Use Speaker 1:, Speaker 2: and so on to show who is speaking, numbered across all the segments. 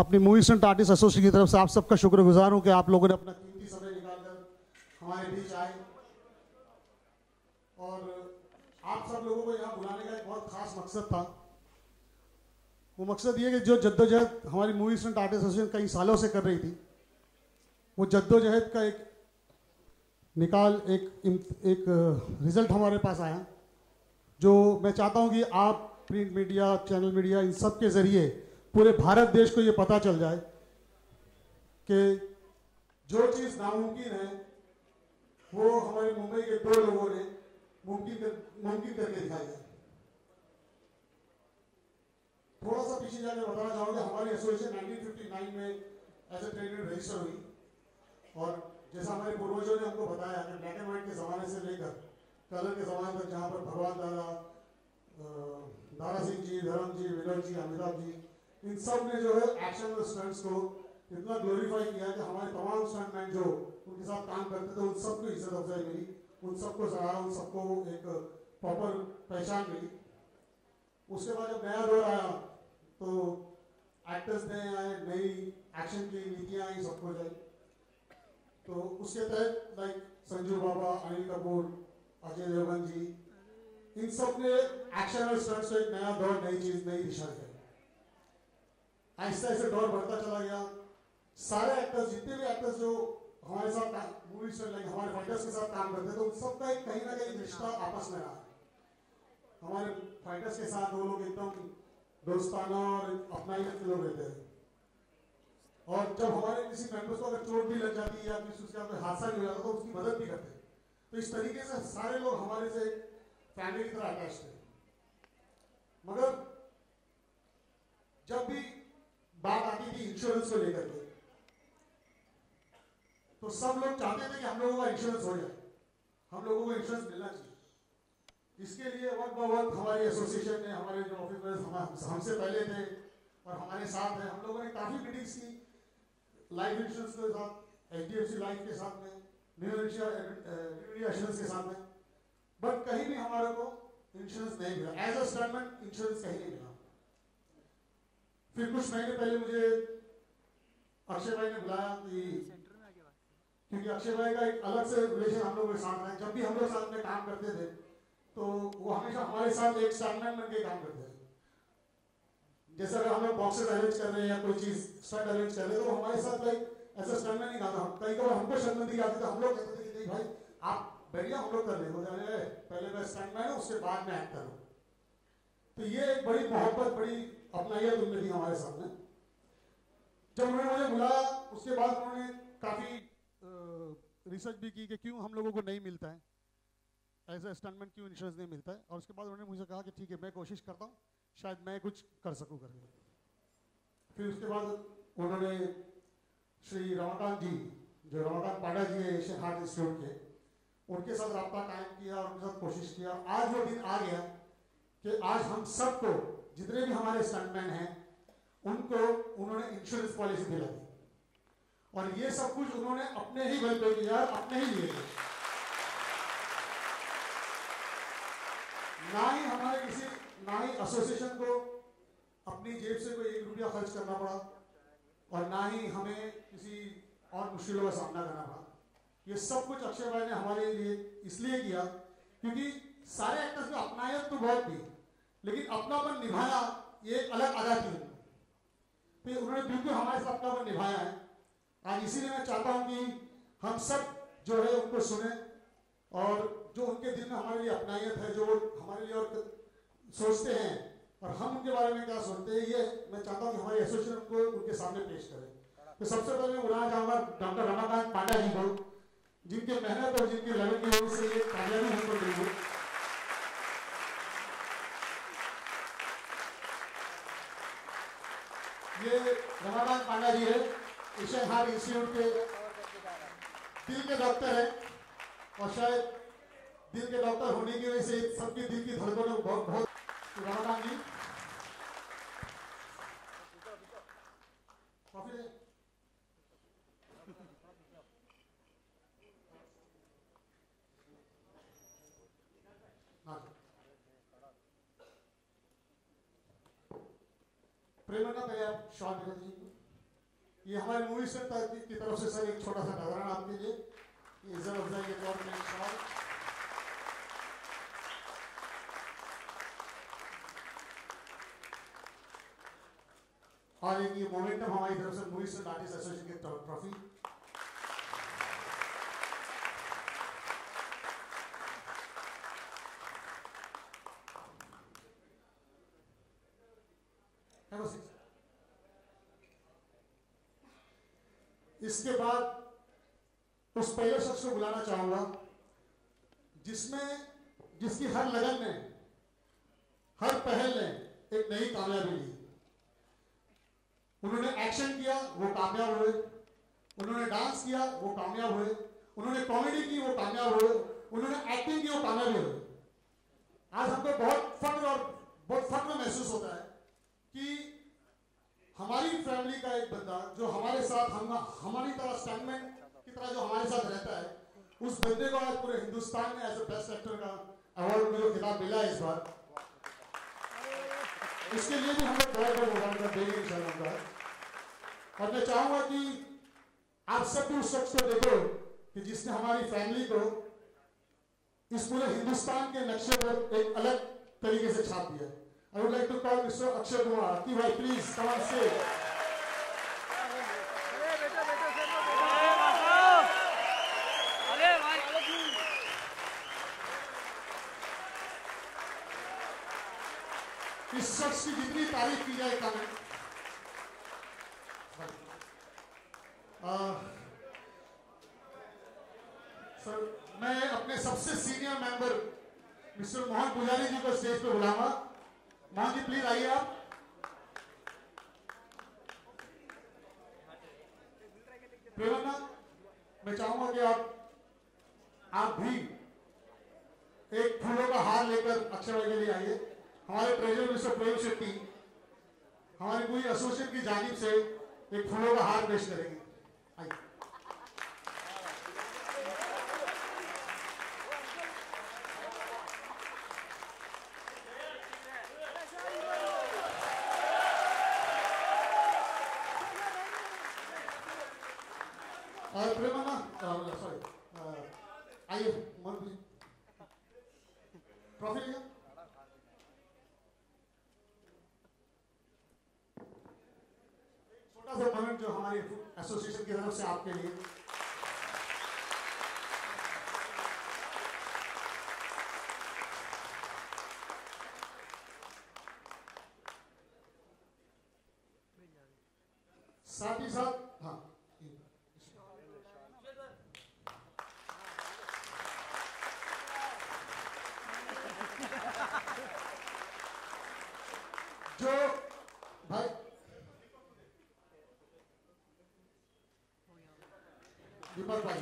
Speaker 1: अपनी movie stunt artist association की तरफ से आप सबका शुक्रगुजार हूं कि आप लोगों ने अपना कीमती समय निकालकर हमारे बीच आए और आप सब लोगों को यहाँ बुलाने का एक बहुत खास मकसद था। वो मकसद ये कि जो जद्दोजहद हमारी मूवी स्टंट आर्टिस्ट एसोसिएशन कई सालों से कर रही थी, वो जद्दोजहद का एक रिजल्ट हमारे पास आया, जो मैं चाहता हूँ कि आप प्रिंट मीडिया, चैनल मीडिया, इन सब के ज़रिए पूरे भारत देश को ये पता चल जाए कि जो चीज़ नामुमकिन है वो हमारे मुंबई के 2 लोगों ने मुमकिन करके दिखाई है। थोड़ा सा पीछे जाकर बताना चाहूँगा, हमारी एसोसिएशन 1959 में as a trade union register हुई और जैसा हमारे पूर्वजों ने हमको बताया कि ब्लैक एंड व्हाइट के ज़माने से लेकर कलर के ज़माने तक, जहाँ पर भगवान दारा सिंह जी, धर्म जी, विनोद जी, अमिताभ जी, इन सब ने जो है एक्शन और स्टंट्स को इतना ग्लोरीफाई किया कि हमारे तमाम स्टंटमैन जो उनके साथ काम करते थे उन सबको इज्जत अफजाई मिली, उन सबको सराहा, उन सबको एक प्रॉपर पहचान मिली। उसके बाद जब नया दौर आया तो एक्टर्स नए आए, नई एक्शन की नीतियाँ आई, सब कुछ आई। तो उसके तहत लाइक संजू बाबा, अनिल कपूर, अजय देवगन जी, इन सब ने एक्शन और स्टंट्स को एक नया दौर, नई चीज, नई दिशा दी। ऐसे ऐसे दौर बढ़ता चला गया। सारे एक्टर्स, जितने भी एक्टर्स जो हमारे साथ मूवी से लाइक हमारे फाइटर्स के साथ काम करते थे, उन सबका एक कहीं ना कहीं रिश्ता आपस में रहा। हमारे फाइटर्स के साथ वो लोग एकदम दोस्ताना और अपनाई के लोग रहते हैं। और जब हमारे किसी मेंबर्स को अगर चोट भी लग जाती या किसी उसका कोई हादसा भी हो जाता तो उसकी मदद भी करते। तो इस तरीके से सारे लोग हमारे से फैमिली की तरह अटैच थे। मगर जब भी बात आती थी इंश्योरेंस को लेकर के, तो सब लोग चाहते थे कि हम लोगों का इंश्योरेंस हो जाए, हम लोगों को इंश्योरेंस मिलना चाहिए। इसके लिए वक्त ब वक्त हमारी एसोसिएशन ने, हमारे जो ऑफिसर्स हमसे पहले थे और हमारे साथ हैं, हम लोगों ने काफ़ी मीटिंग्स की लाइफ इंश्योरेंस के साथ, HDFC लाइफ के साथ में, न्यू इंडिया एश्योरेंस के साथ में, बट कहीं भी हमारे को इंश्योरेंस नहीं मिला। एज अ स्टंटमैन इंश्योरेंस कहीं नहीं मिला। फिर कुछ महीने पहले मुझे अक्षय भाई ने बुलाया क्योंकि अक्षय भाई का एक अलग से रिलेशन हम लोगों के साथ है। जब भी हम लोग साथ में काम करते थे तो वो हमेशा हमारे साथ एक स्टंटमैन बन के काम करते थे। जैसे अगर हम लोग बॉक्सेस अरेंज कर रहे हैं या कोई चीज स्टंट अरेंज कर रहे हैं तो हमारे साथ लाइक ऐसा स्टंटमैन नहीं खाता। कई बार हमको शर्मिंदगी आती तो हम लोग कहते थे कि नहीं भाई आप बढ़िया, हम लोग कर लेंगे, पहले मैं स्टंटमैन हूँ उसके बाद में एक्टर हूँ। तो ये एक बड़ी मोहब्बत, बड़ी अपनाइयत उनमें थी हमारे सामने। जब उन्होंने मुझे बुलाया उसके बाद उन्होंने काफ़ी रिसर्च भी की कि क्यों हम लोगों को नहीं मिलता है, एज ए स्टंटमैन क्यों इंश्योरेंस नहीं मिलता है। और उसके बाद उन्होंने मुझे कहा कि ठीक है, मैं कोशिश करता हूँ, शायद मैं कुछ कर सकूँ करके। फिर उसके बाद उन्होंने श्री रमाकांत जी, जो रमाकांत पांडा जी है एशियन हार्ट इंस्टीट्यूट के, उनके साथ रब्ता कायम किया और उनके साथ कोशिश किया। आज वो दिन आ गया कि आज हम सबको, जितने भी हमारे स्टंटमैन हैं, उनको उन्होंने इंश्योरेंस पॉलिसी दिला दी। और ये सब कुछ उन्होंने अपने ही बल पे किया, अपने ही लिए। ना ही एसोसिएशन को अपनी जेब से कोई 1 रुपया खर्च करना पड़ा और ना ही हमें किसी और मुश्किलों का सामना करना पड़ा। ये सब कुछ अक्षय भाई ने हमारे लिए इसलिए किया क्योंकि सारे एक्टर्स में अपनायत तो बहुत थी, लेकिन अपनापन निभाया ये एक अलग अदा थी। तो उन्होंने बिल्कुल हमारे साथ अपनापन निभाया है। आज इसीलिए मैं चाहता हूं कि हम सब जो है उनको सुने और जो उनके दिल में हमारे लिए अपनायत है, जो हमारे लिए और सोचते हैं और हम उनके बारे में क्या सोचते हैं, ये मैं चाहता हूं कि हमारी एसोसिएशन को उनके सामने पेश करें। तो सबसे पहले मैं बुलाना चाहूंगा डॉक्टर रमाकांत पांडा जी को, जिनके मेहनत और जिनकी लगन की वजह से ये कामयाबी हमको मिली। ये रमाकांत पांडा जी है, एशियन हार्ट इंस्टीट्यूट के दिल के डॉक्टर है और शायद दिल के डॉक्टर होने की वजह से सबकी दिल की धड़कनों बहुत रमाकांत जी प्रेरणा पहले आप शॉर्ट दिखा दीजिए। ये हमारी मूवी से की तरफ से सर एक छोटा सा नजराना आपके लिए, इज्जत अफजाई के तौर पर इंशाल्लाह। और एक ये मोमेंटम हमारी तरफ से मूवी से आर्टिस्ट एसोसिएशन की ट्रॉफी। इसके बाद उस पहले शख्स को बुलाना चाहूंगा जिसकी हर लगन ने, हर पहल ने एक नई कामयाबी ली। उन्होंने एक्शन किया, वो कामयाब हुए। उन्होंने डांस किया, वो कामयाब हुए। उन्होंने कॉमेडी की, वो कामयाब हुए। उन्होंने एक्टिंग की, वो कामयाब हुए। आज हमको बहुत फख्र महसूस होता है कि हमारी फैमिली का एक बंदा जो हमारे साथ हमारी तरह स्टैंडमैन की तरह जो हमारे साथ रहता है, उस बंदे को आज पूरे हिंदुस्तान में एज ए बेस्ट एक्टर का अवार्ड में जो खिताब मिला है इस बार, इसके लिए भी हम लोग बहुत मुबारक देंगे इंशाल्लाह। और मैं चाहूंगा कि आप सब भी उस शख्स को देखो कि जिसने हमारी फैमिली को इस पूरे हिंदुस्तान के नक्शे पर एक अलग तरीके से छाप दिया। I would like to call Mr. Akshay Kumar. Aki bhai, please come on stage. इस शख्स की जितनी तारीफ की जाए कम है। सर, मैं अपने सबसे सीनियर मेंबर मिस्टर मोहन पुजारी जी को स्टेज पे बुलाऊंगा। मोहन जी प्लीज आइए आप। प्रेमन्ना, मैं चाहूंगा कि आप भी एक फूलों का हार लेकर अक्षय भाई के लिए आइए। हमारे ट्रेजर मिस्टर प्रेम शेट्टी हमारी पूरी एसोसिएशन की जानिब से एक फूलों का हार पेश करेंगे। आइए। प्रेमन्ना, सॉरी, आइए मन प्लीज, ट्रॉफी लिया। छोटा सा मोमेंट जो हमारी एसोसिएशन की तरफ से आपके लिए। साथ ही साथ हाँ, जो भाई दीपक भाई,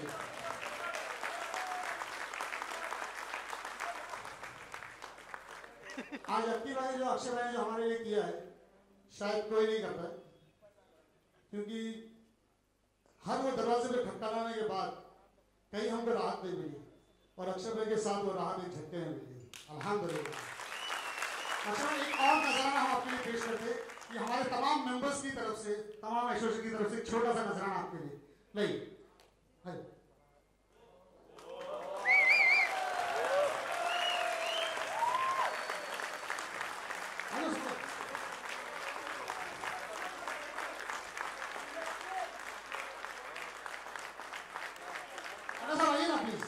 Speaker 1: आज अक्की भाई जो अक्षय भाई जो हमारे लिए किया है शायद कोई नहीं करता है, क्योंकि हर वो दरवाजे पे खटखटाने के बाद कहीं हमको राहत नहीं मिली और अक्षय भाई के साथ वो राहत एक झटके में मिली। अल्हम्दुलिल्लाह। अच्छा, एक और नजराना हम आपके लिए पेश करते हैं कि हमारे तमाम मेंबर्स की तरफ से, तमाम एसोसिएशन की तरफ से एक छोटा सा नजराना आपके लिए। नहीं आइए ना प्लीज।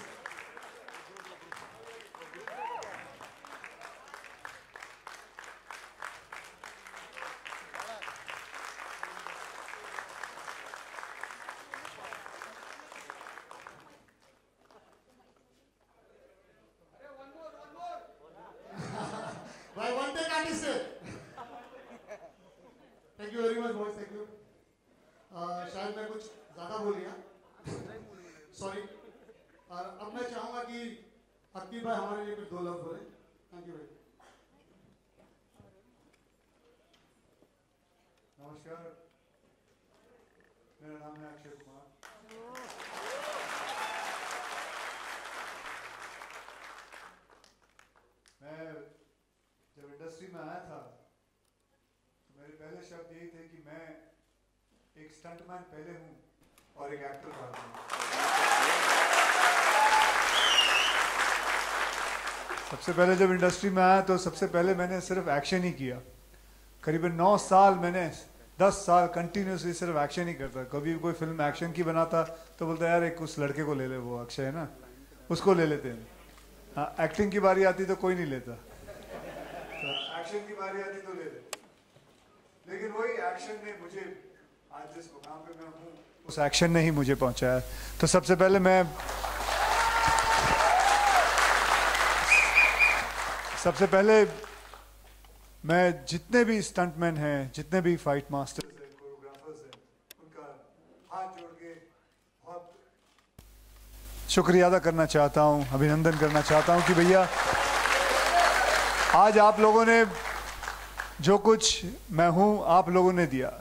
Speaker 1: भाई वन टेक आर्टिस्ट है। Thank you very much boys, thank you. शायद मैं कुछ ज्यादा बोल गया, सॉरी। और अब मैं चाहूंगा कि अक्की भाई हमारे लिए कुछ दो लफ्ज बोले। थैंक यू भाई।
Speaker 2: नमस्कार, मेरा नाम है अक्षय कुमार। मैं जब इंडस्ट्री में आया था तो मेरे पहले शब्द यही थे कि मैं एक एक स्टंटमैन पहले हूँ और एक एक्टर बाद में। सबसे पहले जब इंडस्ट्री में आया तो सबसे पहले मैंने सिर्फ एक्शन ही किया। करीबन 9 साल मैंने 10 साल कंटिन्यूसली सिर्फ एक्शन ही करता। कभी कोई फिल्म एक्शन की बनाता तो बोलता यार एक उस लड़के को ले ले, वो अक्षय है ना, उसको ले लेते हैं। हाँ, एक्टिंग की बारी आती तो कोई नहीं लेता, तो एक्शन की बारी आती तो ले लेते। लेकिन वही एक्शन ने मुझे आज जिस मुकाम पे मैं हूँ, उस एक्शन ने ही मुझे पहुंचाया। तो सबसे पहले मैं जितने भी स्टंटमैन हैं, जितने भी फाइट मास्टर्स हैं, कोरियोग्राफर्स हैं, उनका हाथ जोड़ के बहुत शुक्रिया अदा करना चाहता हूं, अभिनंदन करना चाहता हूं कि भैया आज आप लोगों ने जो कुछ मैं हूं आप लोगों ने दिया।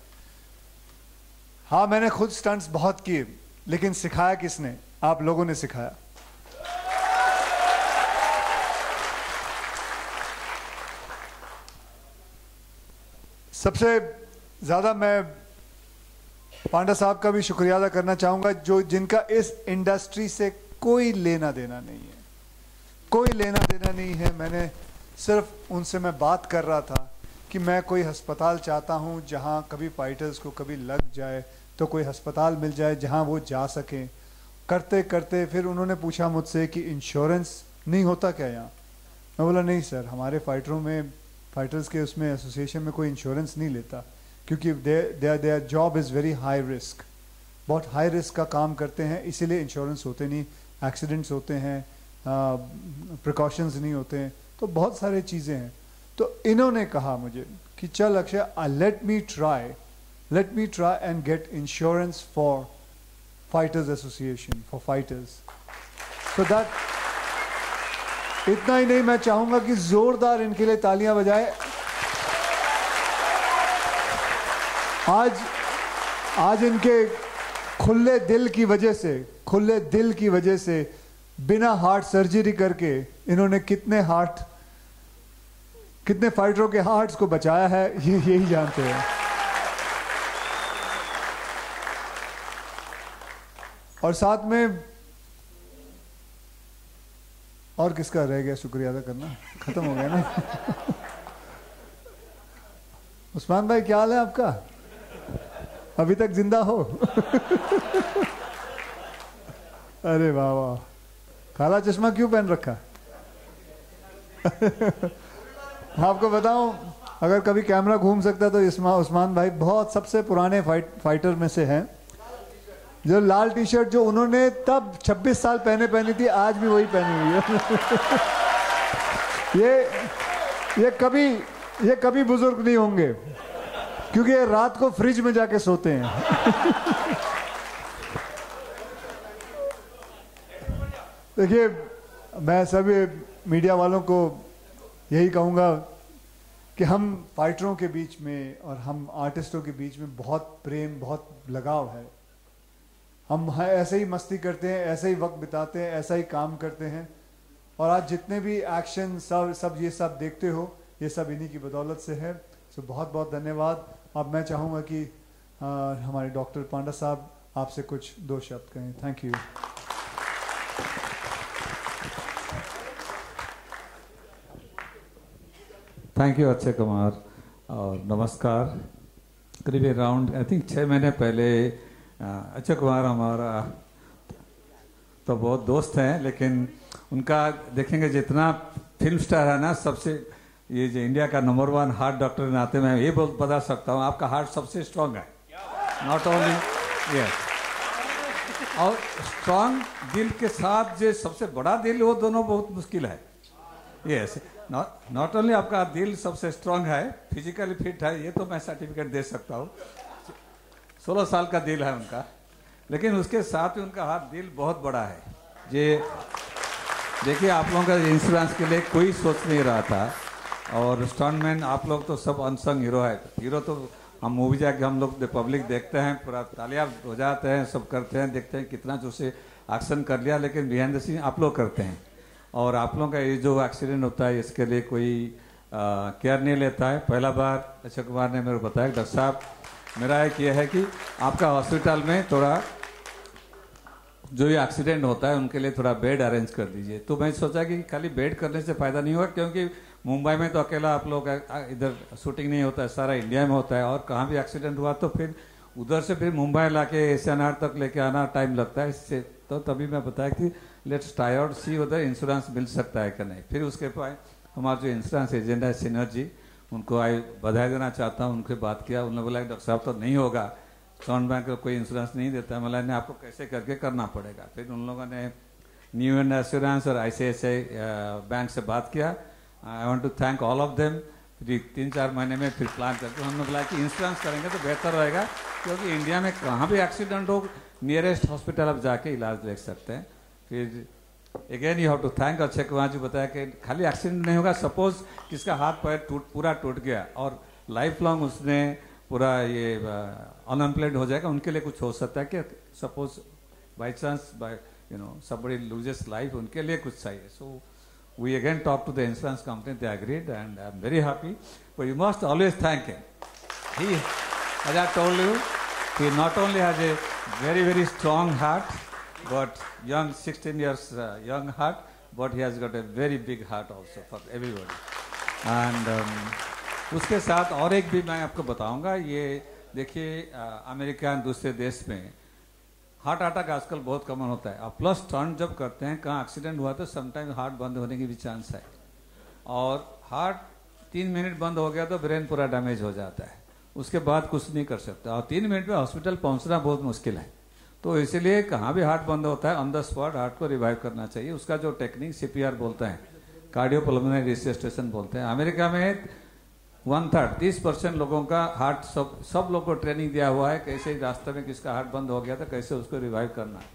Speaker 2: हाँ, मैंने खुद स्टंट्स बहुत किए, लेकिन सिखाया किसने? आप लोगों ने सिखाया। सबसे ज़्यादा मैं पांडा साहब का भी शुक्रिया अदा करना चाहूँगा, जो जिनका इस इंडस्ट्री से कोई लेना देना नहीं है, कोई लेना देना नहीं है। मैंने सिर्फ उनसे मैं बात कर रहा था कि मैं कोई अस्पताल चाहता हूँ जहाँ कभी फाइटर्स को कभी लग जाए तो कोई अस्पताल मिल जाए जहाँ वो जा सकें। करते करते फिर उन्होंने पूछा मुझसे कि इंश्योरेंस नहीं होता क्या यहाँ? मैं बोला नहीं सर, हमारे फाइटर्स के उसमें एसोसिएशन में कोई इंश्योरेंस नहीं लेता, क्योंकि their job is very high risk, बहुत हाई रिस्क का काम करते हैं, इसीलिए इंश्योरेंस होते नहीं, एक्सीडेंट्स होते हैं, प्रिकॉशंस नहीं होते हैं, तो बहुत सारी चीज़ें हैं। तो इन्होंने कहा मुझे कि चल Akshay, let me try and get insurance for fighters association, for fighters. So that, इतना ही नहीं, मैं चाहूंगा कि जोरदार इनके लिए तालियां बजाए। आज इनके खुले दिल की वजह से बिना हार्ट सर्जरी करके इन्होंने कितने फाइटरों के हार्ट्स को बचाया है, ये यही जानते हैं। और साथ में और किसका रह गया शुक्रिया अदा करना? खत्म हो गया ना? उस्मान भाई क्या हाल है आपका? अभी तक जिंदा हो? अरे वाह वाह, काला चश्मा क्यों पहन रखा? आपको बताऊं, अगर कभी कैमरा घूम सकता तो उस्मान भाई बहुत सबसे पुराने फाइटर में से हैं। जो लाल टी शर्ट जो उन्होंने तब 26 साल पहनी थी, आज भी वही पहनी हुई है। ये कभी बुजुर्ग नहीं होंगे, क्योंकि ये रात को फ्रिज में जाके सोते हैं। देखिए, मैं सभी मीडिया वालों को यही कहूँगा कि हम फाइटरों के बीच में और हम आर्टिस्टों के बीच में बहुत प्रेम, बहुत लगाव है। हम ऐसे ही मस्ती करते हैं, ऐसे ही वक्त बिताते हैं, ऐसा ही काम करते हैं। और आज जितने भी एक्शन सब ये सब देखते हो, ये सब इन्हीं की बदौलत से है। सो बहुत बहुत धन्यवाद। अब मैं चाहूँगा कि हमारे डॉक्टर पांडा साहब आपसे कुछ 2 शब्द कहें। Thank you.
Speaker 3: Thank you Akshay Kumar, और नमस्कार। करीब अराउंड आई थिंक 6 महीने पहले अक्षय कुमार हमारा तो बहुत दोस्त हैं, लेकिन उनका देखेंगे जितना फिल्म स्टार है ना, सबसे ये जो इंडिया का नंबर 1 हार्ट डॉक्टर के नाते मैं ये बहुत बता सकता हूँ, आपका हार्ट सबसे स्ट्रांग है। नॉट ओनली यस, और स्ट्रांग दिल के साथ जो सबसे बड़ा दिल, वो दोनों बहुत मुश्किल है। यस, नॉट ओनली आपका दिल सबसे स्ट्रांग है, फिजिकली फिट है, ये तो मैं सर्टिफिकेट दे सकता हूँ। 16 साल का दिल है उनका, लेकिन उसके साथ ही उनका हाथ दिल बहुत बड़ा है। ये देखिए, आप लोगों का इंश्योरेंस के लिए कोई सोच नहीं रहा था, और स्टंटमैन आप लोग तो सब अनसंग हीरो है। हीरो तो हम मूवी जाके हम लोग पब्लिक देखते हैं, पूरा तालियां बजाते हैं, सब करते हैं, देखते हैं कितना जो से एक्शन कर लिया, लेकिन बिहाइंड द सीन आप लोग करते हैं। और आप लोगों का ये जो एक्सीडेंट होता है, इसके लिए कोई केयर नहीं लेता है। पहला बार अक्षय कुमार ने मेरे को बताया, डॉक्टर साहब मेरा एक ये है कि आपका हॉस्पिटल में थोड़ा जो ये एक्सीडेंट होता है उनके लिए थोड़ा बेड अरेंज कर दीजिए। तो मैं सोचा कि खाली बेड करने से फ़ायदा नहीं होगा, क्योंकि मुंबई में तो अकेला आप लोग इधर शूटिंग नहीं होता है, सारा इंडिया में होता है, और कहाँ भी एक्सीडेंट हुआ तो फिर उधर से फिर मुंबई लाके एशियन आर्ट तक लेके आना टाइम लगता है। इससे तो तभी मैं बताया कि लेट्स ट्राई आउट, सी उधर इंश्योरेंस मिल सकता है कि नहीं। फिर उसके बाद हमारा जो इंश्योरेंस एजेंट है सिनर्जी, उनको बधाई देना चाहता हूँ। उनसे बात किया, उन्होंने बोला डॉक्टर साहब तो नहीं होगा, साउंड बैंक का कोई इंश्योरेंस नहीं देता है। मतलब आपको कैसे करके करना पड़ेगा। फिर उन लोगों ने न्यू एंड एश्योरेंस और ICICI बैंक से बात किया। I want to thank all of them. फिर 3-4 महीने में फिर प्लान करके हमने बोला कि इंश्योरेंस करेंगे तो बेहतर रहेगा, क्योंकि इंडिया में कहाँ भी एक्सीडेंट हो नियरेस्ट हॉस्पिटल आप जाके इलाज ले सकते हैं। फिर again you have to thank Akshay Kumar ji, बताया कि खाली एक्सीडेंट नहीं होगा, सपोज किसका हाथ पैर पूरा टूट गया और लाइफ लॉन्ग उसने पूरा ये अनएम्प्लॉयड हो जाएगा, उनके लिए कुछ हो सकता है कि suppose by chance by somebody loses life, उनके लिए कुछ चाहिए। सो we again talked to the insurance company, they agreed, and I'm very happy. But you must always thank him. He, as I told you, he not only has a very, very strong heart, but 16 years young heart, but he has got a very big heart also for everybody. And उसके साथ और एक भी मैं आपको बताऊंगा। ये देखिए अमेरिका दूसरे देश में हार्ट अटैक आजकल बहुत कॉमन होता है। आप प्लस टर्न जब करते हैं, कहाँ एक्सीडेंट हुआ तो समटाइम हार्ट बंद होने की भी चांस है, और हार्ट 3 मिनट बंद हो गया तो ब्रेन पूरा डैमेज हो जाता है, उसके बाद कुछ नहीं कर सकता, और 3 मिनट में हॉस्पिटल पहुंचना बहुत मुश्किल है। तो इसीलिए कहाँ भी हार्ट बंद होता है ऑन द स्पॉट हार्ट को रिवाइव करना चाहिए। उसका जो टेक्निक CPR बोलते हैं, कार्डियोपल्मोनरी रिससिटेशन बोलते हैं। अमेरिका में 1/3 30% लोगों का हार्ट सब लोग को ट्रेनिंग दिया हुआ है, कैसे रास्ते में किसका हार्ट बंद हो गया था कैसे उसको रिवाइव करना है।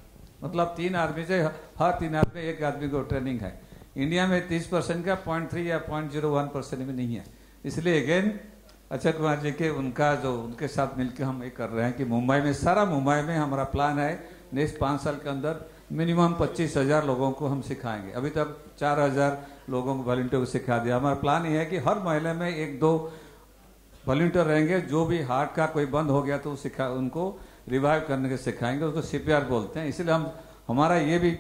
Speaker 3: मतलब 3 आदमी से हर 3 आदमी 1 आदमी को ट्रेनिंग है। इंडिया में 30% का 0.3 या 0.01% भी नहीं है। इसलिए अगेन अक्षय कुमार जी के उनके साथ मिलकर हम ये कर रहे हैं कि मुंबई में हमारा प्लान है नेक्स्ट 5 साल के अंदर मिनिमम 25,000 लोगों को हम सिखाएंगे। अभी तक 4,000 लोगों को वॉलंटियर को सिखा दिया। हमारा प्लान ये है कि हर महीने में 1-2 वॉलंटियर रहेंगे, जो भी हार्ट का कोई बंद हो गया तो उनको रिवाइव करने के सिखाएंगे, उसको CPR बोलते हैं। इसलिए हमारा ये भी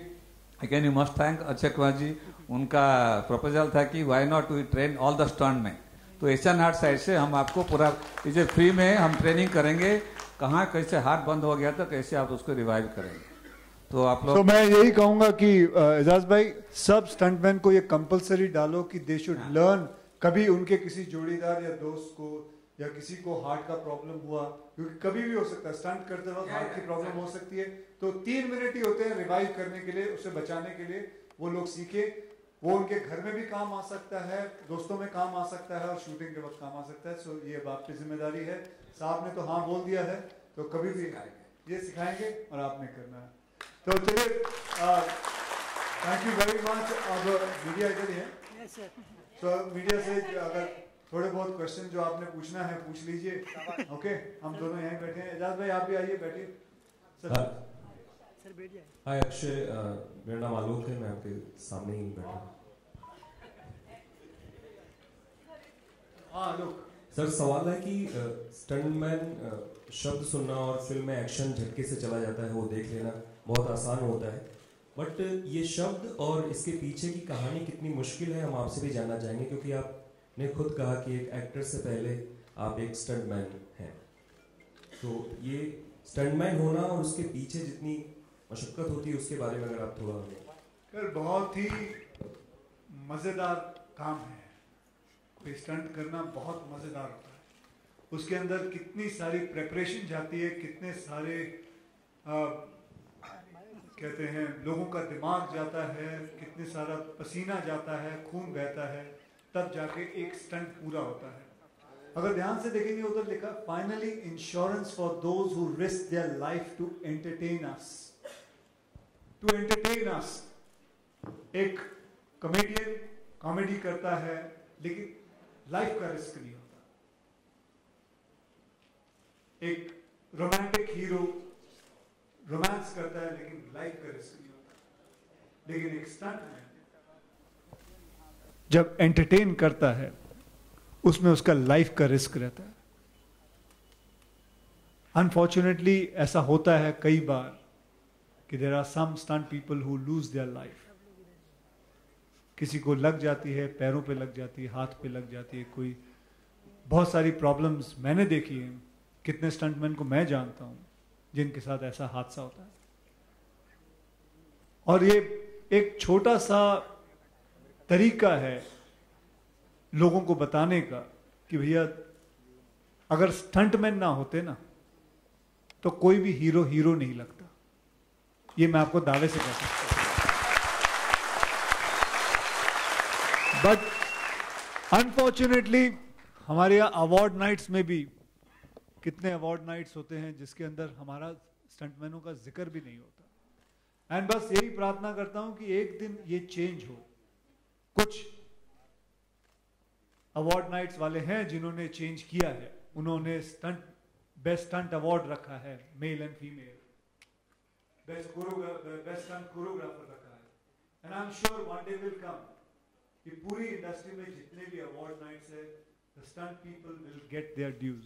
Speaker 3: again you must thank Akshay Kumar ji. उनका प्रपोजल था कि why not we train all the stunt में, तो एशियन हार्ट साइड से हम आपको पूरा इसे फ्री में हम ट्रेनिंग करेंगे, कहाँ कैसे हार्ट बंद हो गया तो कैसे आप उसको रिवाइव करेंगे। तो आप लोग
Speaker 2: मैं यही कहूंगा कि एजाज भाई सब स्टंटमैन को ये कंपलसरी डालो कि दे शुड लर्न। कभी उनके किसी जोड़ीदार या दोस्त को या किसी को हार्ट का प्रॉब्लम हुआ, क्योंकि कभी भी हो सकता है स्टंट करते वक्त हार्ट की प्रॉब्लम हो सकती है, तो 3 मिनट ही होते हैं रिवाइव करने के लिए, उसे बचाने के लिए। वो लोग सीखे, वो उनके घर में भी काम आ सकता है, दोस्तों में काम आ सकता है, और शूटिंग के वक्त काम आ सकता है। सो ये बाप की जिम्मेदारी है। साहब ने तो हाँ बोल दिया है, तो कभी भी ये सिखाएंगे और आपने करना है। तो चलिए थैंक यू वेरी मच। अब मीडिया इधर ही है, तो मीडिया से अगर थोड़े बहुत क्वेश्चन जो आपने पूछना है पूछ लीजिए। ओके, हम दोनों यहीं बैठे हैं। एजाज भाई आप भी आइए, बैठिए सर।
Speaker 4: हाय अक्षय, मेरा नाम आलोक है, मैं आपके सामने ही बैठा हूँ।
Speaker 2: हाँ आलोक
Speaker 4: सर, सवाल है कि स्टंटमैन शब्द सुनना और फिल्म में एक्शन झटके से चला जाता है, वो देख लेना बहुत आसान होता है, बट ये शब्द और इसके पीछे की कहानी कितनी मुश्किल है हम आपसे भी जानना चाहेंगे, क्योंकि आपने खुद कहा कि एक एक्टर से पहले आप एक स्टंटमैन हैं। तो ये स्टंटमैन होना और उसके पीछे जितनी मशक्कत होती है उसके बारे में अगर आप थोड़ा हमें।
Speaker 2: बहुत ही मज़ेदार काम है, कोई स्टंट करना बहुत मज़ेदार होता है। उसके अंदर कितनी सारी प्रेपरेशन जाती है, कितने सारे कहते हैं लोगों का दिमाग जाता है, कितने सारा पसीना जाता है, खून बहता है, तब जाके एक स्टंट पूरा होता है। अगर ध्यान से देखेंगे उधर लिखा finally insurance for those who risk their life to entertain us. To entertain us. एक कॉमेडियन कॉमेडी करता है लेकिन लाइफ का रिस्क नहीं होता। एक रोमांटिक हीरो रोमांस करता है लेकिन लाइफ का रिस्क नहीं होता। लेकिन एक स्टंटमैन जब एंटरटेन करता है उसमें उसका लाइफ का रिस्क रहता है। अनफॉर्चुनेटली ऐसा होता है कई बार कि there are some stunt people who lose their life. किसी को लग जाती है, पैरों पे लग जाती है, हाथ पे लग जाती है, कोई बहुत सारी प्रॉब्लम्स मैंने देखी हैं। कितने स्टंटमैन को मैं जानता हूं जिनके साथ ऐसा हादसा होता है। और ये एक छोटा सा तरीका है लोगों को बताने का कि भैया अगर स्टंटमैन ना होते ना तो कोई भी हीरो हीरो नहीं लगता। ये मैं आपको दावे से कह सकता हूं। बट अनफॉर्चुनेटली हमारे यहाँ अवार्ड नाइट्स में भी कितने अवार्ड नाइट्स होते हैं जिसके अंदर हमारा स्टंटमैनों का जिक्र भी नहीं होता। एंड बस यही प्रार्थना करता हूं कि एक दिन ये चेंज हो। कुछ अवार्ड नाइट्स वाले हैं जिन्होंने चेंज किया है, उन्होंने बेस्ट स्टंट अवार्ड रखा है, male and female, best stunt choreographer रखा है। And I am sure one day will come कि पूरी इंडस्ट्री में जितने भी अवार्ड नाइट्स है, the stunt people will get their dues.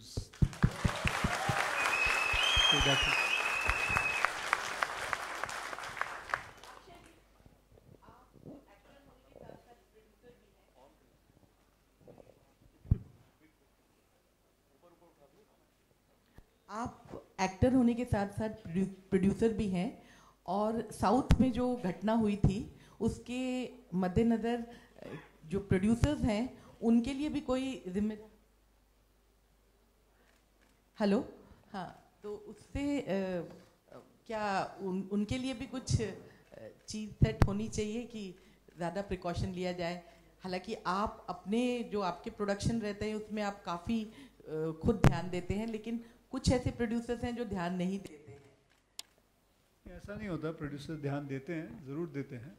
Speaker 5: आप एक्टर होने के साथ साथ प्रोड्यूसर भी हैं, और साउथ में जो घटना हुई थी उसके मद्देनज़र जो प्रोड्यूसर्स हैं उनके लिए भी कोई हेलो, हाँ, तो उससे क्या उनके लिए भी कुछ चीज़ सेट होनी चाहिए कि ज़्यादा प्रिकॉशन लिया जाए? हालांकि आप अपने जो आपके प्रोडक्शन रहते हैं उसमें आप काफ़ी खुद ध्यान देते हैं, लेकिन कुछ ऐसे प्रोड्यूसर्स हैं जो ध्यान नहीं देते हैं।
Speaker 2: ऐसा नहीं होता, प्रोड्यूसर ध्यान देते हैं, ज़रूर देते हैं,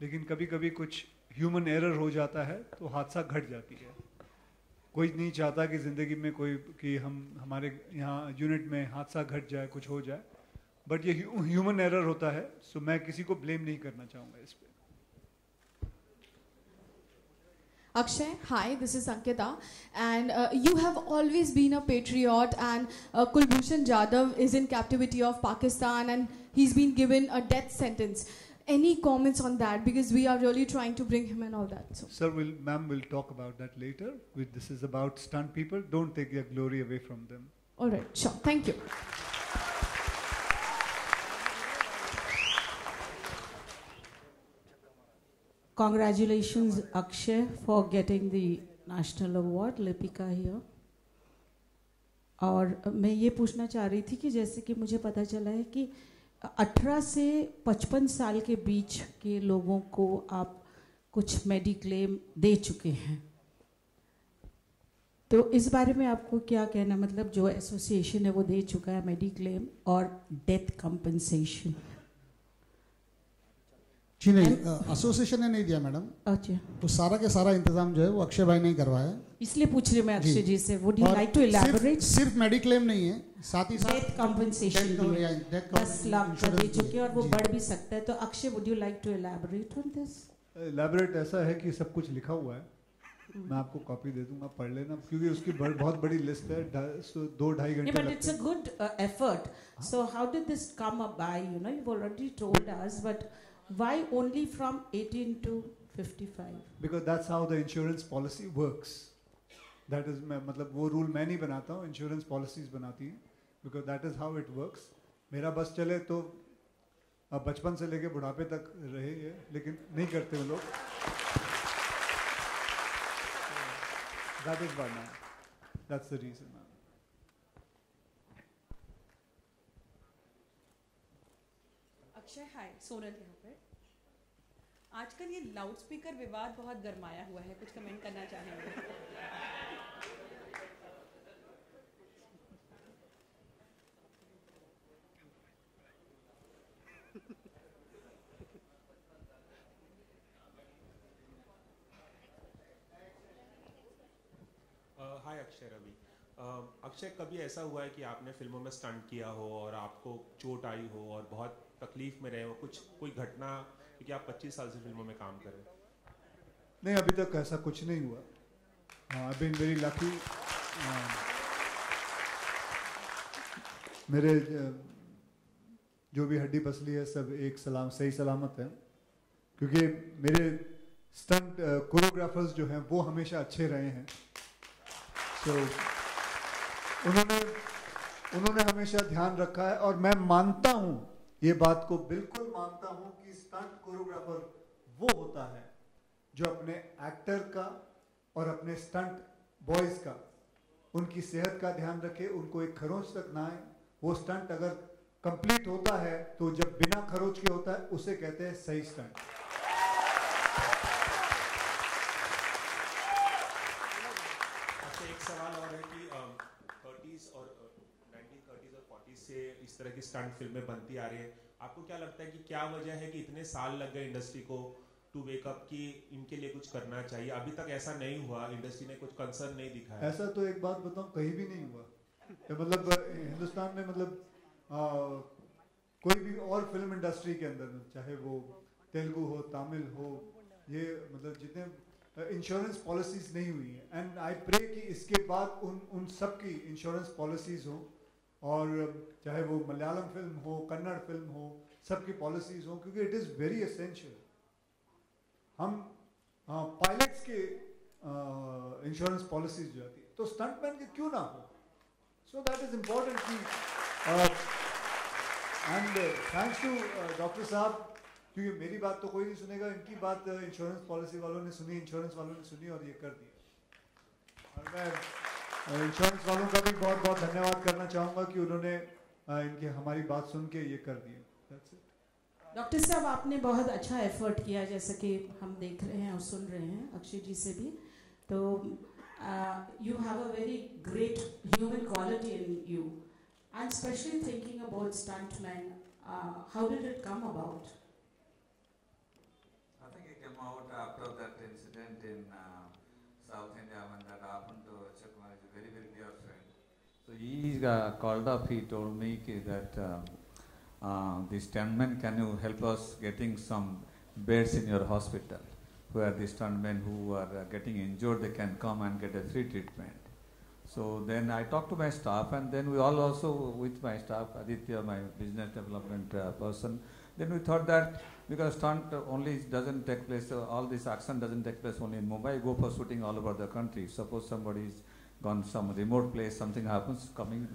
Speaker 2: लेकिन कभी कभी कुछ ह्यूमन एरर हो जाता है तो हादसा घट जाती है। कोई नहीं चाहता कि ज़िंदगी में कि हमारे यहाँ यूनिट में हादसा घट जाए, कुछ हो जाए, बट ये ह्यूमन एरर होता है। सो मैं किसी को ब्लेम नहीं करना चाहूँगा इस पर।
Speaker 6: Akshay, hi, this is Ankita, and you have always been a patriot, and Kulbhushan Jadhav is in captivity of Pakistan and he's been given a death sentence. Any comments on that? Because we are really trying to bring him and all that. So.
Speaker 2: Sir, ma'am will talk about that later. This is about stunt people. Don't take their glory away from them.
Speaker 6: All right, sure. Thank you.
Speaker 7: Congratulations, Akshay, for getting the national award. Lipika here. और मैं ये पूछना चाह रही थी कि जैसे कि मुझे पता चला है कि 18 से 55 साल के बीच के लोगों को आप कुछ मेडिक्लेम दे चुके हैं, तो इस बारे में आपको क्या कहना? मतलब जो एसोसिएशन है वो दे चुका है मेडिक्लेम और डेथ कंपनसेशन।
Speaker 1: जी नहीं, एसोसिएशन ने नहीं दिया मैडम।
Speaker 7: अच्छा,
Speaker 1: तो सारा के सारा इंतजाम जो है वो अक्षय भाई ने करवाया,
Speaker 7: इसलिए पूछ रही मैं अक्षय जी से। Would you like to elaborate?
Speaker 1: सिर्फ मेडिक्लेम नहीं है, साथ ही साथ
Speaker 7: डेथ कंपनसेशन भी है, 10 लाख का दे चुके हैं और वो बढ़ भी सकता है। तो Akshay, would you like to elaborate on this?
Speaker 2: Elaborate ऐसा है कि सब कुछ लिखा हुआ है, मैं आपको कॉपी दे दूंगा, पढ़ लेना, क्योंकि उसकी बहुत बड़ी लिस्ट है, 2-2.5 घंटे।
Speaker 7: But it's a good effort. So how did this come about? You know, you already told us, but why only from 18 to 55?
Speaker 2: Because that's how the insurance policy works. That is, मतलब वो rule मैं नहीं बनाता हूँ, insurance policies बनाती हैं, because that is how it works. मेरा बस चले तो अब बचपन से लेके बुढ़ापे तक रहे ये, लेकिन नहीं करते वो लोग। That is why, ma'am. That's the reason, ma'am.
Speaker 8: Akshay, हाय, सोनल यहाँ पे। आजकल ये लाउड स्पीकर विवाद बहुत गरमाया हुआ है, कुछ कमेंट करना चाहेंगे?
Speaker 9: हाय अक्षय, रवि। अक्षय, कभी ऐसा हुआ है कि आपने फिल्मों में स्टंट किया हो और आपको चोट आई हो और बहुत तकलीफ में रहे हो, कोई घटना, क्योंकि आप 25 साल से फिल्मों में काम कर रहे हैं?
Speaker 2: नहीं, अभी तक ऐसा कुछ नहीं हुआ। I've been very lucky. मेरे जो भी हड्डी पसली है सब एक सही सलामत है, क्योंकि मेरे स्टंट कोरियोग्राफर्स जो हैं वो हमेशा अच्छे रहे हैं। तो उन्होंने हमेशा ध्यान रखा है, और मैं मानता हूँ, ये बात को बिल्कुल मानता हूँ कि स्टंट कोरियोग्राफर वो होता है जो अपने एक्टर का और अपने स्टंट बॉयज का, उनकी सेहत का ध्यान रखे, उनको एक खरोंच तक ना आए। वो स्टंट अगर कंप्लीट होता है तो जब बिना खरोंच के होता है उसे कहते हैं सही स्टंट।
Speaker 9: अच्छा, एक सवाल और है कि 30s और 1930s और 40s से इस तरह की स्टंट फिल्में बनती आ रही हैं। आपको क्या लगता है कि क्या वजह है कि इतने साल लग गए इंडस्ट्री को टू वेकअप कि इनके लिए कुछ करना चाहिए? अभी तक ऐसा नहीं हुआ, इंडस्ट्री ने कुछ कंसर्न नहीं दिखाया।
Speaker 2: ऐसा तो एक बात बताऊं, कहीं भी नहीं हुआ। मतलब हिंदुस्तान में, मतलब कोई भी और फिल्म इंडस्ट्री के अंदर, चाहे वो तेलुगु हो, तमिल हो, ये मतलब जितने इंश्योरेंस पॉलिसीज नहीं हुई हैं, एंड आई प्रे कि इसके बाद उन सब की इंश्योरेंस पॉलिसीज हो, और चाहे वो मलयालम फिल्म हो, कन्नड़ फिल्म हो, सबकी पॉलिसीज हो, क्योंकि इट इज़ वेरी एसेंशियल। हम पायलट्स के इंश्योरेंस पॉलिसीज जो आती है, तो स्टंटमैन के क्यों ना हो? सो दैट इज इम्पोर्टेंट कि एंड थैंक्स टू डॉक्टर साहब, क्योंकि मेरी बात तो कोई नहीं सुनेगा, इनकी बात इंश्योरेंस पॉलिसी वालों ने सुनी, इंश्योरेंस वालों ने सुनी और ये कर दिया। और मैं इंश्योरेंस वालों का भी बहुत बहुत धन्यवाद करना चाहूँगा कि उन्होंने इनकी हमारी बात सुन के ये कर दिया। That's it.
Speaker 7: डॉक्टर साहब, आपने बहुत अच्छा एफर्ट किया, जैसा कि हम देख रहे हैं और सुन रहे हैं अक्षय जी से भी। तो you have a very great human quality in you, and specially thinking about stuntman, how did it come about?
Speaker 3: I think it came out after that incident in South India when that happened to Akshay Kumar. Is a very, very dear friend. So he called up, he told me that the stuntmen, can you help us getting some beds in your hospital where the stuntmen who are getting injured, they can come and get a free treatment. So then I talked to my staff, and then we all also with my staff, Aditya, my business development person, then we thought that because stunt only doesn't take place, all this action doesn't take place only in Mumbai, go for shooting all over the country. Suppose somebody is gone some remote place, something happens,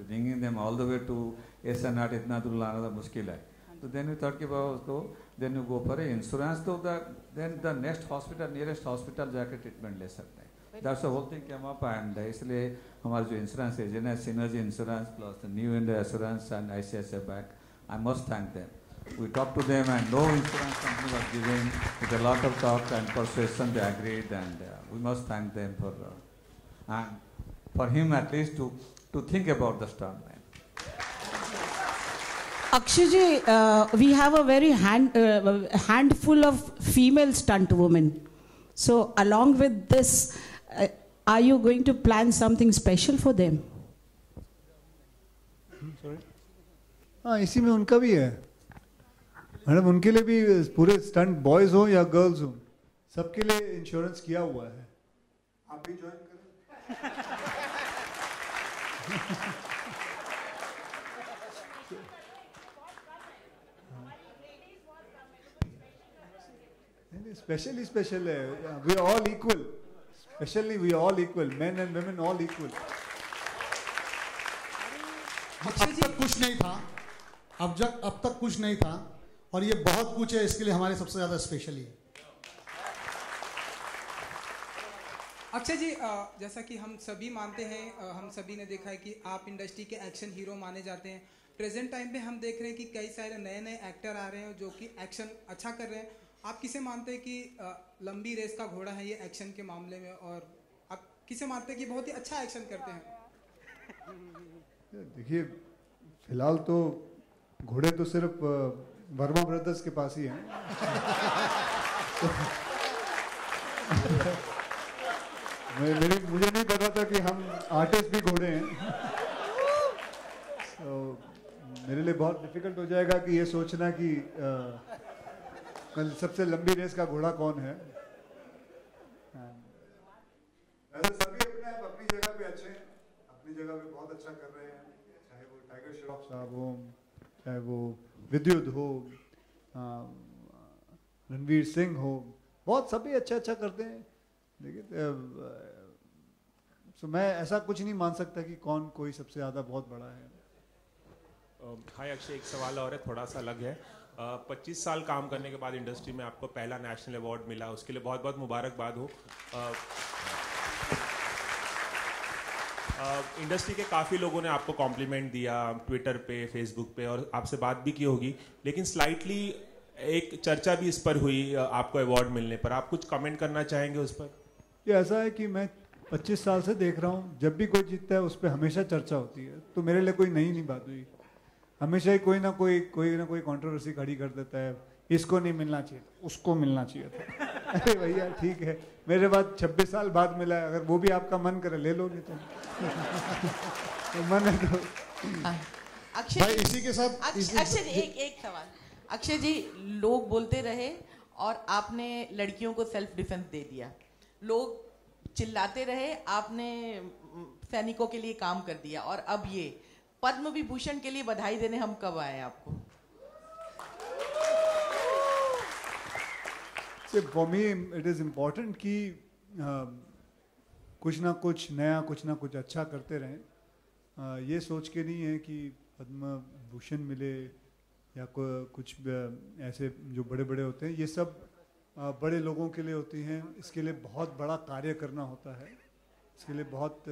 Speaker 3: bringing them all the way to SNR, itna dur lana mushkil hai. So then we thought about, then you go for a insurance, so then the next hospital, nearest hospital जाके treatment ले सकते हैं. That's the whole thing came up, and इसलिए हमारे जो insurance agent है, Synergy Insurance plus the New India Assurance and ICICI Bank, I must thank them. We talked to them, and no insurance company was giving. With a lot of talk and persuasion, they agreed, and we must thank them for and for him at least to think about the stuntman.
Speaker 7: Akshay ji, we have a very handful of female stunt women. So along with this, are you going to plan something special for them?
Speaker 2: Sorry? हाँ, इसी में उनका भी है madam, उनके लिए भी पूरे स्टंट बॉयज हो या गर्ल्स हो, सबके लिए इंश्योरेंस किया हुआ है। आप भी ज्वाइन करें। स्पेशल है, we are all equal, specially we are all equal, men and women all equal.
Speaker 1: अब तक कुछ नहीं था, अब तक कुछ नहीं था, और ये बहुत कुछ है, इसके लिए हमारे सबसे ज्यादा स्पेशली है।
Speaker 10: अक्षय जी, जैसा कि हम सभी मानते हैं, हम सभी ने देखा है कि आप इंडस्ट्री के एक्शन हीरो माने जाते हैं। प्रेजेंट टाइम पे हम देख रहे हैं कि कई सारे नए नए एक्टर आ रहे हैं जो कि एक्शन अच्छा कर रहे हैं। आप किसे मानते हैं कि लंबी रेस का घोड़ा है ये एक्शन के मामले में, और आप किसे मानते हैं कि बहुत ही अच्छा एक्शन करते हैं?
Speaker 2: देखिए, फिलहाल तो घोड़े तो सिर्फ वर्मा ब्रदर्स के पास ही हैं। मुझे नहीं पता था कि हम आर्टिस्ट भी घोड़े हैं। तो मेरे लिए बहुत डिफिकल्ट हो जाएगा कि ये सोचना कि कल सबसे लंबी रेस का घोड़ा कौन है। सभी अपनी जगह पे अच्छे हैं, अपनी जगह पे बहुत अच्छा कर रहे हैं, चाहे वो टाइगर श्रॉफ साहब हो, चाहे वो विद्युत हो, रणवीर सिंह हो, बहुत सभी अच्छा अच्छा करते हैं। देखिए मैं ऐसा कुछ नहीं मान सकता कि कौन कोई सबसे ज़्यादा बहुत बड़ा है।
Speaker 9: हाय अक्षय, एक सवाल और है, थोड़ा सा अलग है। 25 साल काम करने के बाद इंडस्ट्री में आपको पहला नेशनल अवार्ड मिला, उसके लिए बहुत बहुत मुबारकबाद हो। इंडस्ट्री के काफ़ी लोगों ने आपको कॉम्प्लीमेंट दिया ट्विटर पे, फेसबुक पे, और आपसे बात भी की होगी, लेकिन स्लाइटली एक चर्चा भी इस पर हुई आपको अवार्ड मिलने पर। आप कुछ कमेंट करना चाहेंगे उस पर?
Speaker 2: ये ऐसा है कि मैं 25 साल से देख रहा हूँ, जब भी कोई जीतता है उस पर हमेशा चर्चा होती है, तो मेरे लिए कोई नई नहीं बात हुई। हमेशा ही कोई ना कोई कंट्रोवर्सी खड़ी कर देता है, इसको नहीं मिलना चाहिए, उसको मिलना चाहिए था। अरे भैया ठीक है, मेरे बाद 26 साल बाद मिला है, अगर वो भी आपका मन करे ले लो, नहीं तो मन है तो।
Speaker 5: अक्षय
Speaker 1: भाई इसी के साथ
Speaker 5: अक्षय जी एक सवाल। अक्षय जी, लोग बोलते रहे और आपने लड़कियों को सेल्फ डिफेंस दे दिया, लोग चिल्लाते रहे, आपने सैनिकों के लिए काम कर दिया, और अब ये पद्म विभूषण के लिए बधाई देने हम कब आए आपको?
Speaker 2: For me it is important कि कुछ ना कुछ नया, कुछ ना कुछ अच्छा करते रहें। ये सोच के नहीं है कि पद्म भूषण मिले या कुछ ऐसे जो बड़े बड़े होते हैं, ये सब बड़े लोगों के लिए होती हैं। इसके लिए बहुत बड़ा कार्य करना होता है, इसके लिए बहुत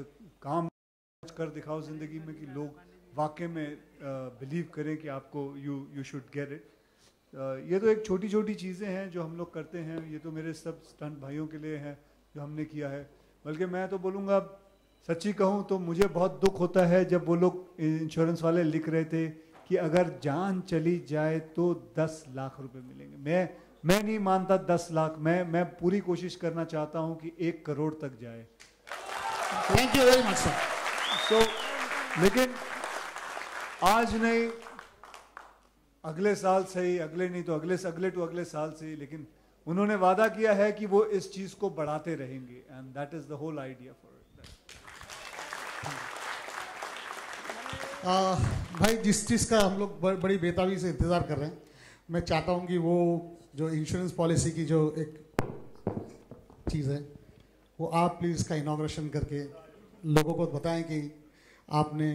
Speaker 2: काम कर दिखाओ ज़िंदगी में कि लोग वाकई में बिलीव करें कि आपको यू शुड गेट इट। ये तो एक छोटी छोटी चीज़ें हैं जो हम लोग करते हैं, ये तो मेरे सब स्टंट भाइयों के लिए हैं जो हमने किया है। बल्कि मैं तो बोलूँगा, सच्ची कहूँ तो मुझे बहुत दुख होता है जब वो लोग इंश्योरेंस वाले लिख रहे थे कि अगर जान चली जाए तो 10 लाख रुपए मिलेंगे। मैं नहीं मानता 10 लाख, मैं पूरी कोशिश करना चाहता हूँ कि 1 करोड़ तक जाए।
Speaker 1: Thank you very much sir.
Speaker 2: तो लेकिन आज नहीं, अगले साल से ही, अगले नहीं तो अगले टू अगले साल से ही, लेकिन उन्होंने वादा किया है कि वो इस चीज को बढ़ाते रहेंगे, and that is the whole idea for it.
Speaker 1: भाई जिस चीज़ का हम लोग बड़ी बेताबी से इंतज़ार कर रहे हैं, मैं चाहता हूँ कि वो जो इंश्योरेंस पॉलिसी की जो एक चीज़ है, वो आप प्लीज़ इसका इनॉग्रेशन करके लोगों को बताएं कि आपने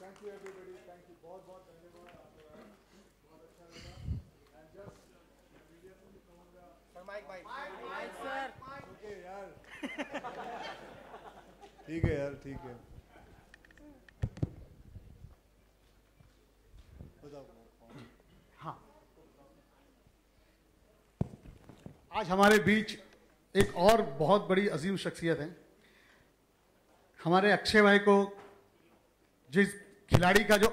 Speaker 2: Thank you everybody, thank you, बहुत बहुत धन्यवाद, बहुत अच्छा लगा। And just immediately कहूँगा, माइक सर, ओके यार, ठीक है यार, ठीक है, बताओ।
Speaker 1: हाँ, आज हमारे बीच एक और बहुत बड़ी अजीम शख्सियत है। हमारे अक्षय भाई को जिस खिलाड़ी का जो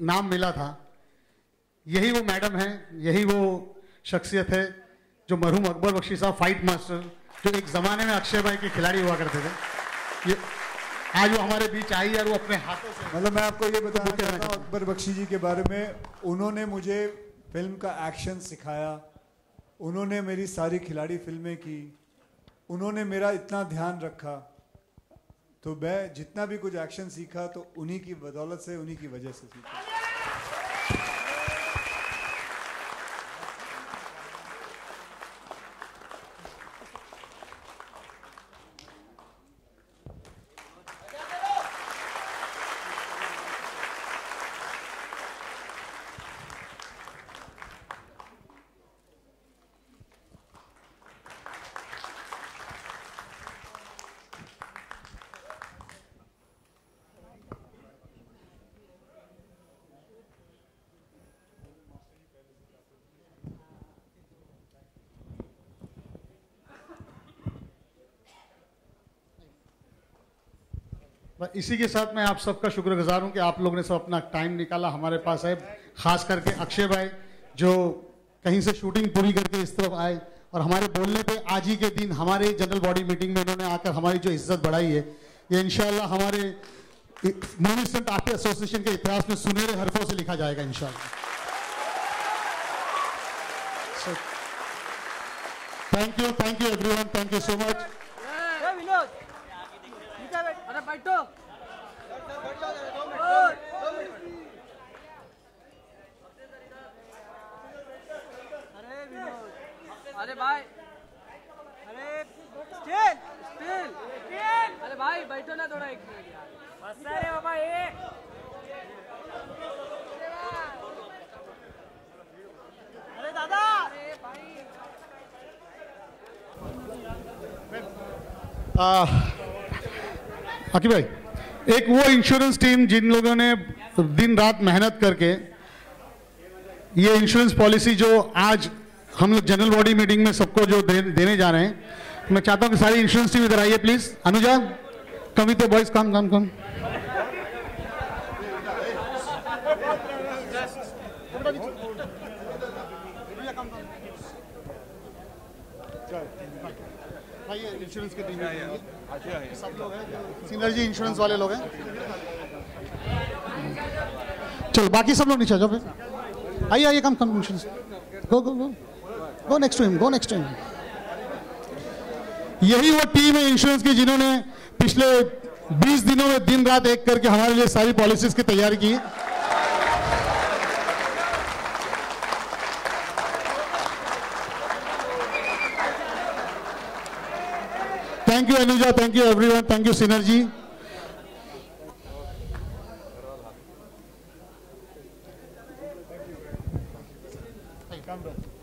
Speaker 1: नाम मिला था, यही वो मैडम है, यही वो शख्सियत है जो मरहूम अकबर बख्शी साहब फाइट मास्टर, जो एक ज़माने में अक्षय भाई के खिलाड़ी हुआ करते थे, ये आज वो हमारे बीच आई है और वो अपने हाथों से,
Speaker 2: मतलब मैं आपको ये बताना चाहता हूँ अकबर बख्शी जी के बारे में, उन्होंने मुझे फिल्म का एक्शन सिखाया, उन्होंने मेरी सारी खिलाड़ी फिल्में की, उन्होंने मेरा इतना ध्यान रखा, तो मैं जितना भी कुछ एक्शन सीखा तो उन्हीं की बदौलत से, उन्हीं की वजह से सीखा।
Speaker 1: बस इसी के साथ मैं आप सबका शुक्रगुजार हूं कि आप लोगों ने सब अपना टाइम निकाला हमारे पास है, खास करके अक्षय भाई जो कहीं से शूटिंग पूरी करके इस तरफ आए और हमारे बोलने पे आज ही के दिन हमारे जनरल बॉडी मीटिंग में इन्होंने आकर हमारी जो इज्जत बढ़ाई है, ये इंशाल्लाह हमारे मूवी स्टंट आर्टिस्ट एसोसिएशन के इतिहास में सुनहरे हरफों से लिखा जाएगा इंशाल्लाह। Thank you everyone, thank you so much.
Speaker 11: अरे भाई, अरे स्टिल अरे भाई बैठो ना थोड़ा, एक मिनट यार, बस रे बाबा ये। अरे दादा, अरे भाई
Speaker 1: आकिब भाई, एक वो इंश्योरेंस टीम जिन लोगों ने दिन रात मेहनत करके ये इंश्योरेंस पॉलिसी जो आज हम लोग जनरल बॉडी मीटिंग में सबको जो देने जा रहे हैं, मैं चाहता हूं कि सारी इंश्योरेंस टीम इधर आइए please. Anuja come with the boys, come. Insurance के टीम सब लोग हैं, सिनर्जी इंश्योरेंस वाले लोग हैं। चलो बाकी सब लोग नीचे आ जाओ फिर, आइए come insurance, go next to him. यही वो टीम है इंश्योरेंस की जिन्होंने पिछले 20 दिनों में दिन रात एक करके हमारे लिए सारी पॉलिसीज की तैयारी की। Thank you Anuja, thank you everyone, thank you synergy. Come back.